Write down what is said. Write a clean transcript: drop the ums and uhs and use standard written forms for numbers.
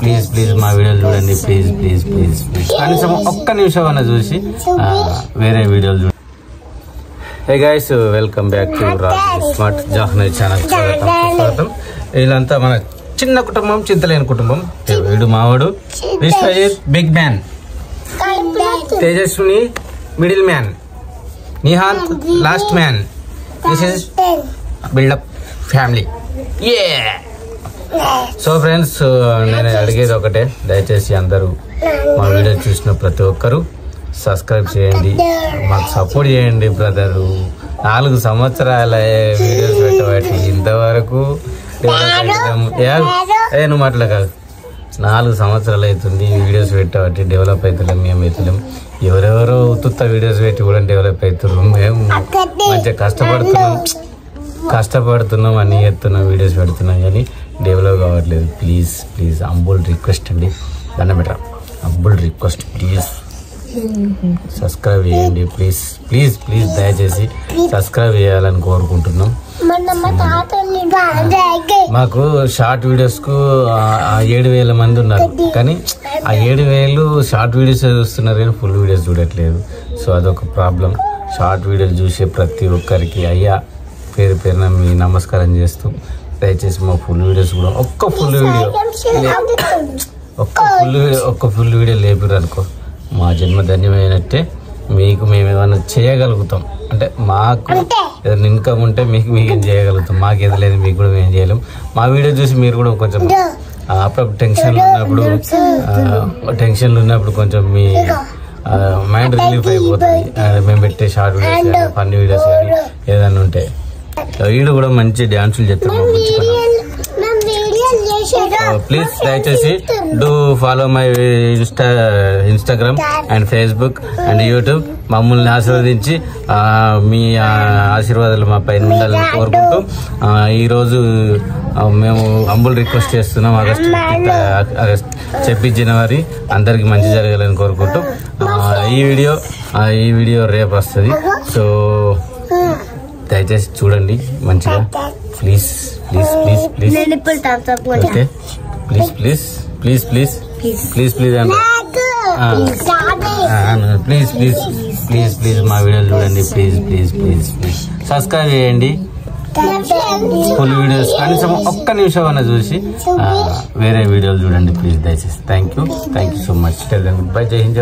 Please please మా వీడియోలు చూడండి ప్లీజ్ ప్లీజ్ ప్లీజ్ ప్లీజ్ కనీసం ఒక్క నిమిషం అన్న చూసి వేరే వీడియోలు చూడండి. Hey guys, welcome back to Raj smart Jahnavi channel. స్వాగతం. వీళ్ళంతా మన చిన్న కుటుంబం, చింతలేని కుటుంబం. వీడు మావాడు, Vishwajit big man, Tejaswini middle man, Nihanth last man. This is buildup family. So friends, నేను అడిగేది ఒకటే, దయచేసి అందరూ మా వీడియో చూసిన ప్రతి ఒక్కరూ సబ్స్క్రైబ్ చేయండి, మాకు సపోర్ట్ చేయండి. బ్రదరు 4 సంవత్సరాల వీడియోస్ పెట్టబట్టి ఇంతవరకు నువ్వు మాటలే కాదు, 4 సంవత్సరాలు అవుతుంది వీడియోస్ పెట్టబట్టి డెవలప్ అవుతలేం. మేము అవుతలేం, ఎవరెవరో ఉత్తుత్త వీడియోస్ పెట్టి కూడా డెవలప్ అవుతున్నాం. మేము మంచిగా కష్టపడుతున్నాం అన్ని చేస్తున్నాం, వీడియోస్ పెడుతున్నాం, కానీ డెవలప్ కావట్లేదు. ప్లీజ్ ప్లీజ్ అంబుల్ రిక్వెస్ట్ అండి, దండం పెట్టరా, అంబుల్ రిక్వెస్ట్, ప్లీజ్ సబ్స్క్రైబ్ చేయండి. ప్లీజ్ ప్లీజ్ ప్లీజ్ దయచేసి సబ్స్క్రైబ్ చేయాలని కోరుకుంటున్నాం. మాకు షార్ట్ వీడియోస్కు 7,000 మంది ఉన్నారు, కానీ ఆ 7,000 షార్ట్ వీడియోస్ చూస్తున్నారు కానీ ఫుల్ వీడియోస్ చూడట్లేదు. సో అదొక ప్రాబ్లం. షార్ట్ వీడియోలు చూసే ప్రతి ఒక్కరికి అయ్యా పేరు పేరున మీ నమస్కారం చేస్తూ దయచేసి మా ఫుల్ వీడియోస్ కూడా ఒక్క ఫుల్ వీడియో లేపిరు అనుకో మా జన్మ ధన్యమైనట్టే. మీకు మేము ఏమైనా చేయగలుగుతాం అంటే, మాకు ఏదైనా ఇన్కమ్ ఉంటే మీకు ఏం చేయగలుగుతాం, మాకు ఏదో లేదు మీకు కూడా మేము చేయలేం. మా వీడియో చూసి మీరు కూడా కొంచెం అప్పుడప్పుడు టెన్షన్లు ఉన్నప్పుడు కొంచెం మీ మైండ్ రిలీఫ్ అయిపోతుంది. మేము పెట్టే షార్ట్ వీడియోస్ కానీ ఫన్నీ వీడియోస్ కానీ ఏదైనా ఉంటే. వీడు కూడా మంచి డాన్సులు చేస్తాము. ప్లీజ్ దయచేసి do follow my Instagram and Facebook and YouTube. మమ్మల్ని ఆశీర్వదించి మీ ఆశీర్వాదాలు మా పైన ఉండాలని కోరుకుంటూ ఈరోజు మేము అంబుల్ రిక్వెస్ట్ చేస్తున్నాం. ఆగస్టు 26 జనవరి అందరికి మంచి జరగాలని కోరుకుంటూ ఈ వీడియో రేపు వస్తుంది. సో దయచేసి చూడండి మంచిగా. Please please please please okay, please please please please please please అండి, ప్లీజ్ ప్లీజ్ ప్లీజ్ ప్లీజ్ మా వీడియోలు చూడండి please please please please subscribe చేయండి. ఫుల్ వీడియోస్ కనీసం ఒక్క నిమిషం అన్న చూసి వేరే వీడియోలు చూడండి ప్లీజ్ దయచేసి. Thank you so much. Good bye. జై హింద్.